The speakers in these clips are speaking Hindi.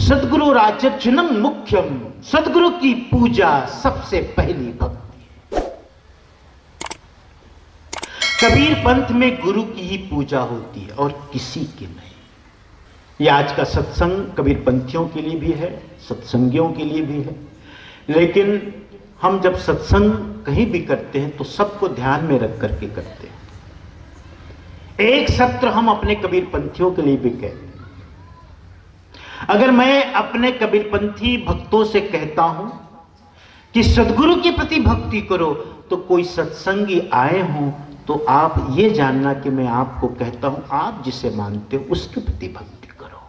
सद्गुरु राजर्चनम मुख्यम, सद्गुरु की पूजा सबसे पहली भक्ति। कबीर पंथ में गुरु की ही पूजा होती है और किसी की नहीं। ये आज का सत्संग कबीर पंथियों के लिए भी है, सत्संगियों के लिए भी है, लेकिन हम जब सत्संग कहीं भी करते हैं तो सबको ध्यान में रख करके करते हैं। एक सत्र हम अपने कबीर पंथियों के लिए भी कहते हैं। अगर मैं अपने कबीरपंथी भक्तों से कहता हूं कि सद्गुरु के प्रति भक्ति करो, तो कोई सत्संगी आए हों तो आप ये जानना कि मैं आपको कहता हूं, आप जिसे मानते हो उसके प्रति भक्ति करो।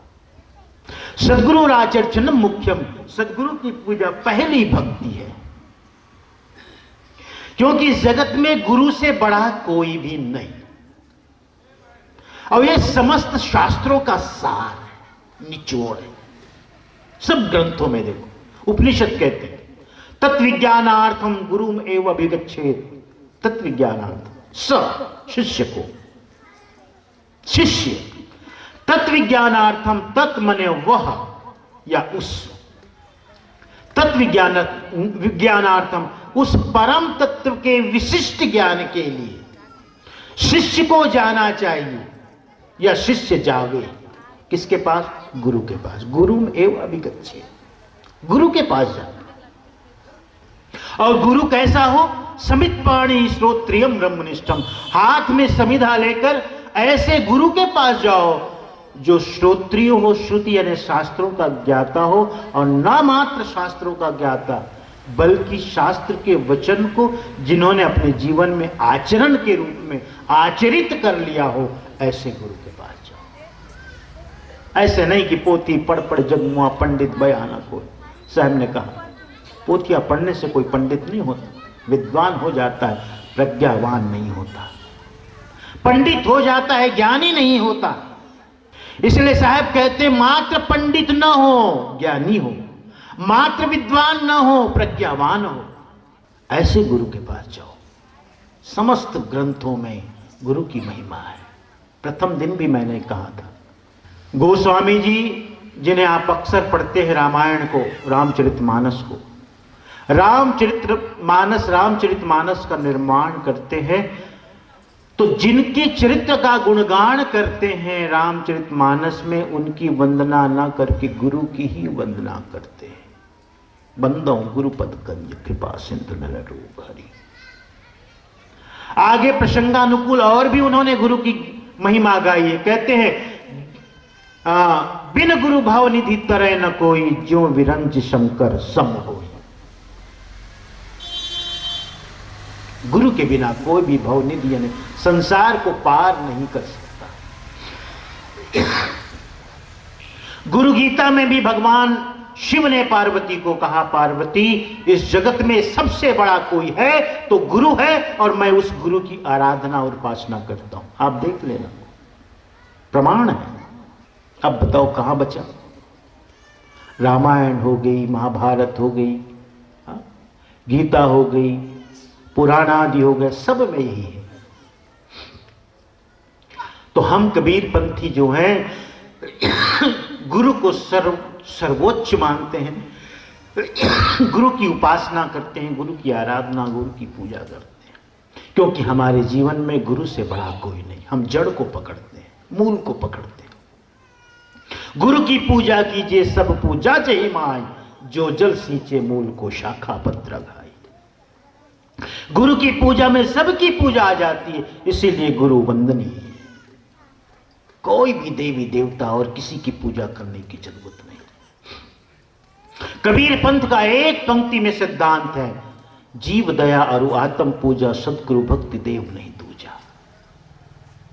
सद्गुरु राजर्चनम मुख्यम, सद्गुरु की पूजा पहली भक्ति है, क्योंकि इस जगत में गुरु से बड़ा कोई भी नहीं। और ये समस्त शास्त्रों का सार, निचोड़ है। सब ग्रंथों में देखो, उपनिषद कहते हैं तत्विज्ञानार्थम गुरुम एव अभिगच्छेत, तत्विज्ञानार्थम स शिष्य को, शिष्य तत्विज्ञानार्थम, तत् मने वह या उस, विज्ञानार्थम उस परम तत्व के विशिष्ट ज्ञान के लिए शिष्य को जाना चाहिए या शिष्य जावे किसके पास? गुरु के पास। गुरु एव अभिगच्छेत, गुरु के पास जाना। और गुरु कैसा हो? समित पाणी श्रोत्रियम ब्रह्मनिष्ठम, हाथ में समिधा लेकर ऐसे गुरु के पास जाओ जो श्रोत्रिय हो, श्रुति यानी शास्त्रों का ज्ञाता हो, और न मात्र शास्त्रों का ज्ञाता बल्कि शास्त्र के वचन को जिन्होंने अपने जीवन में आचरण के रूप में आचरित कर लिया हो, ऐसे गुरु के पास जाओ। ऐसे नहीं कि पोथी पढ़ पढ़ जगमुआ पंडित बयाना कोई। साहब ने कहा पोथियां पढ़ने से कोई पंडित नहीं होता, विद्वान हो जाता है, प्रज्ञावान नहीं होता। पंडित हो जाता है, ज्ञानी नहीं होता। इसलिए साहब कहते मात्र पंडित न हो, ज्ञानी हो, मात्र विद्वान न हो, प्रज्ञावान हो, ऐसे गुरु के पास जाओ। समस्त ग्रंथों में गुरु की महिमा है। प्रथम दिन भी मैंने कहा था, गोस्वामी जी जिन्हें आप अक्सर पढ़ते हैं रामायण को, रामचरितमानस को, रामचरितमानस का निर्माण करते हैं, तो जिनके चरित्र का गुणगान करते हैं रामचरितमानस में, उनकी वंदना ना करके गुरु की ही वंदना करते हैं। बंदो गुरुपद कंज कृपा सिंधु नर रूप हरि। आगे प्रसंगानुकूल और भी उन्होंने गुरु की महिमा गाई है। कहते हैं बिन गुरु भाव निधि तरह न कोई, जो विरंज शंकर सम होई। गुरु के बिना कोई भी भवनिधि यानी संसार को पार नहीं कर सकता। गुरु गीता में भी भगवान शिव ने पार्वती को कहा, पार्वती इस जगत में सबसे बड़ा कोई है तो गुरु है, और मैं उस गुरु की आराधना और उपासना करता हूं। आप देख लेना, प्रमाण है। अब बताओ कहां बचा? रामायण हो गई, महाभारत हो गई, गीता हो गई, पुराण आदि हो गए, सब में यही है। तो हम कबीर पंथी जो हैं गुरु को सर्वोच्च मानते हैं, गुरु की उपासना करते हैं, गुरु की आराधना, गुरु की पूजा करते हैं, क्योंकि हमारे जीवन में गुरु से बड़ा कोई नहीं। हम जड़ को पकड़ते हैं, मूल को पकड़ते हैं। गुरु की पूजा कीजिए सब पूजा जय माय, जो जल सींचे मूल को शाखा पत्र घाई। गुरु की पूजा में सबकी पूजा आ जाती है, इसीलिए गुरु वंदनीय है। कोई भी देवी देवता और किसी की पूजा करने की जरूरत नहीं। कबीर पंथ का एक पंक्ति में सिद्धांत है, जीव दया और आत्म पूजा, सदगुरु भक्ति देव नहीं दूजा।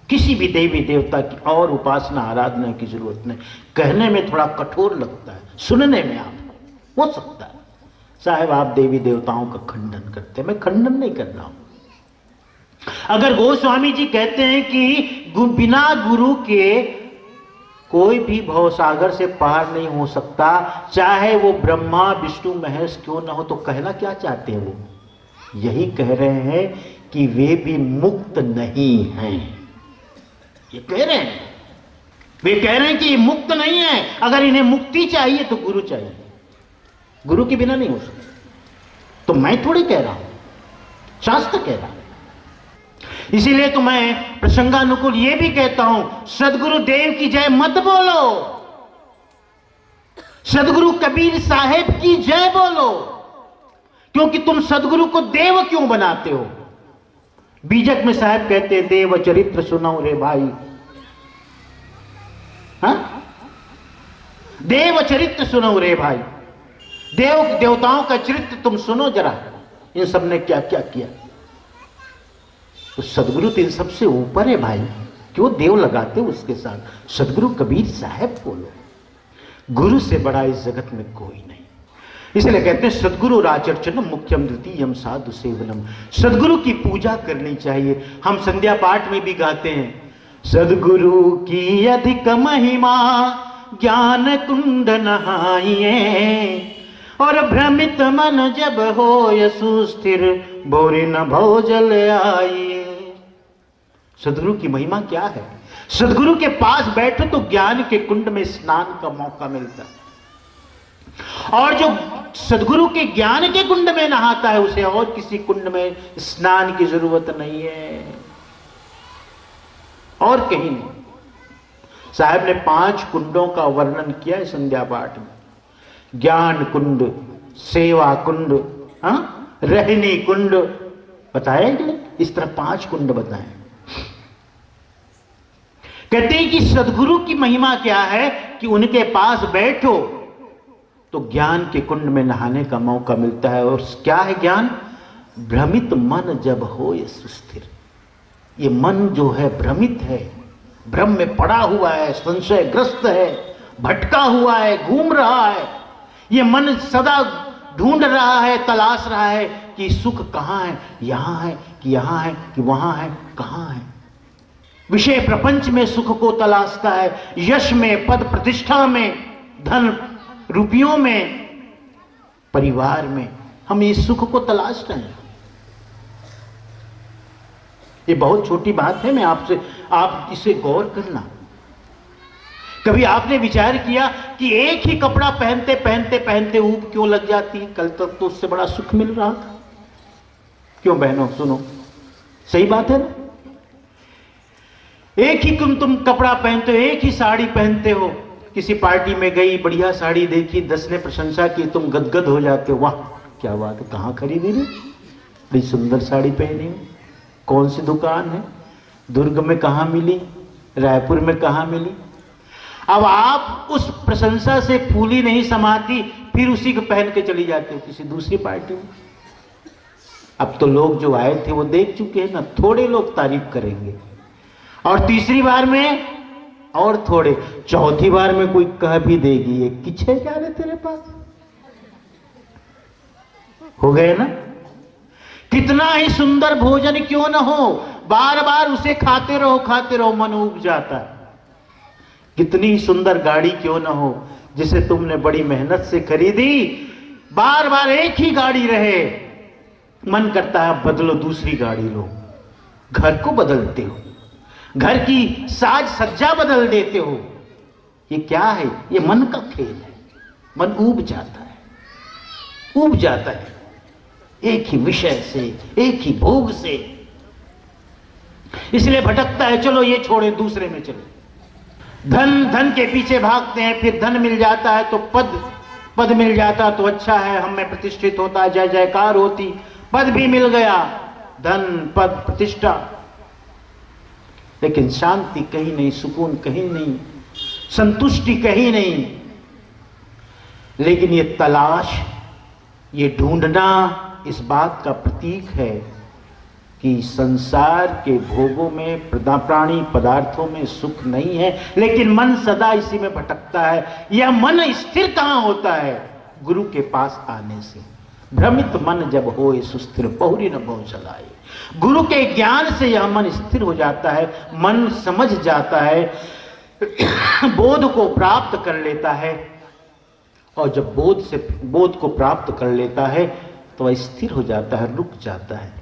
किसी भी देवी देवता की और उपासना आराधना की जरूरत नहीं। कहने में थोड़ा कठोर लगता है, सुनने में आपको हो सकता है साहब आप देवी देवताओं का खंडन करते हैं। मैं खंडन नहीं कर रहा हूं। अगर गोस्वामी जी कहते हैं कि बिना गुरु के कोई भी भवसागर से पार नहीं हो सकता, चाहे वो ब्रह्मा विष्णु महेश क्यों ना हो, तो कहना क्या चाहते हैं? वो यही कह रहे हैं कि वे भी मुक्त नहीं हैं। ये कह रहे हैं वे कह रहे हैं कि ये मुक्त नहीं है, अगर इन्हें मुक्ति चाहिए तो गुरु चाहिए, गुरु के बिना नहीं हो सकता। तो मैं थोड़ी कह रहा हूं, शास्त्र कह रहा है। इसीलिए तो मैं प्रसंगानुकूल ये भी कहता हूं, सदगुरु देव की जय मत बोलो, सदगुरु कबीर साहेब की जय बोलो, क्योंकि तुम सदगुरु को देव क्यों बनाते हो? बीजक में साहब कहते हैं, देव चरित्र सुनो रे भाई। हाँ, देव चरित्र सुनो रे भाई, देवताओं का चरित्र तुम सुनो जरा, इन सब ने क्या क्या किया। तो सदगुरु तो इन सबसे ऊपर है भाई, क्यों देव लगाते उसके साथ? सदगुरु कबीर साहब बोलो, गुरु से बड़ा इस जगत में कोई नहीं। इसलिए कहते हैं सदगुरु राचर्चनम मुख्यम द्वितीयम साधु सेवनम, सदगुरु की पूजा करनी चाहिए। हम संध्या पाठ में भी गाते हैं, सदगुरु की अधिक महिमा ज्ञान कुंड नहाइए, और भ्रमित मन जब हो सुस्थिर बोरी न भोजल आइए। सदगुरु की महिमा क्या है? सदगुरु के पास बैठो तो ज्ञान के कुंड में स्नान का मौका मिलता है, और जो सदगुरु के ज्ञान के कुंड में नहाता है उसे और किसी कुंड में स्नान की जरूरत नहीं है, और कहीं नहीं। साहब ने 5 कुंडों का वर्णन किया है संध्या पाठ में, ज्ञान कुंड, सेवा कुंड, रहनी कुंड बताया कि नहीं? इस तरह 5 कुंड बताए। कहते हैं कि सदगुरु की महिमा क्या है कि उनके पास बैठो तो ज्ञान के कुंड में नहाने का मौका मिलता है। और क्या है ज्ञान? भ्रमित मन जब हो ये सुस्थिर, ये मन जो है भ्रमित है, भ्रम में पड़ा हुआ है, संशयग्रस्त है, भटका हुआ है, घूम रहा है, ये मन सदा ढूंढ रहा है, तलाश रहा है कि सुख कहां है, यहां है कि यहां है कि वहां है, कहां है। विषय प्रपंच में सुख को तलाशता है, यश में, पद प्रतिष्ठा में, धन रुपयों में, परिवार में, हम इस सुख को तलाश रहे हैं। ये बहुत छोटी बात है, मैं आपसे, आप इसे गौर करना। कभी आपने विचार किया कि एक ही कपड़ा पहनते पहनते पहनते ऊब क्यों लग जाती है? कल तक तो उससे बड़ा सुख मिल रहा था। क्यों बहनों, सुनो, सही बात है ना? एक ही तुम कपड़ा पहनते हो, एक ही साड़ी पहनते हो, किसी पार्टी में गई, बढ़िया साड़ी देखी, 10 ने प्रशंसा की, तुम गदगद हो जाते हो, वाह क्या बात है, कहाँ खरीदी रे, बड़ी सुंदर साड़ी पहनी हो, कौन सी दुकान है, दुर्ग में कहाँ मिली, रायपुर में कहाँ मिली। अब आप उस प्रशंसा से फूली नहीं समाती, फिर उसी को पहन के चली जाते हो किसी दूसरी पार्टी में। अब तो लोग जो आए थे वो देख चुके हैं ना, थोड़े लोग तारीफ करेंगे, और तीसरी बार में और थोड़े, चौथी बार में कोई कह भी देगी ये किच्छे क्या रहे तेरे पास, हो गए ना। कितना ही सुंदर भोजन क्यों न हो, बार बार उसे खाते रहो, मन उब जाता है। कितनी सुंदर गाड़ी क्यों न हो, जिसे तुमने बड़ी मेहनत से खरीदी, बार बार एक ही गाड़ी रहे, मन करता है बदलो, दूसरी गाड़ी लो। घर को बदलते हो, घर की साज सज्जा बदल देते हो, ये क्या है? ये मन का खेल है। मन ऊब जाता है, ऊब जाता है एक ही विषय से, एक ही भोग से, इसलिए भटकता है। चलो ये छोड़े, दूसरे में चलो। धन के पीछे भागते हैं, फिर धन मिल जाता है तो पद मिल जाता तो अच्छा है, हम में प्रतिष्ठित होता, जय जयकार होती। पद भी मिल गया, धन, पद, प्रतिष्ठा, लेकिन शांति कहीं नहीं, सुकून कहीं नहीं, संतुष्टि कहीं नहीं। लेकिन ये तलाश, ये ढूंढना इस बात का प्रतीक है कि संसार के भोगों में, प्राणी पदार्थों में सुख नहीं है, लेकिन मन सदा इसी में भटकता है। यह मन स्थिर कहां होता है? गुरु के पास आने से। भ्रमित मन जब होए सुस्थिर बहुरी न बहु चलाए। गुरु के ज्ञान से यह मन स्थिर हो जाता है, मन समझ जाता है, बोध को प्राप्त कर लेता है, और जब बोध को प्राप्त कर लेता है तो वह स्थिर हो जाता है, रुक जाता है।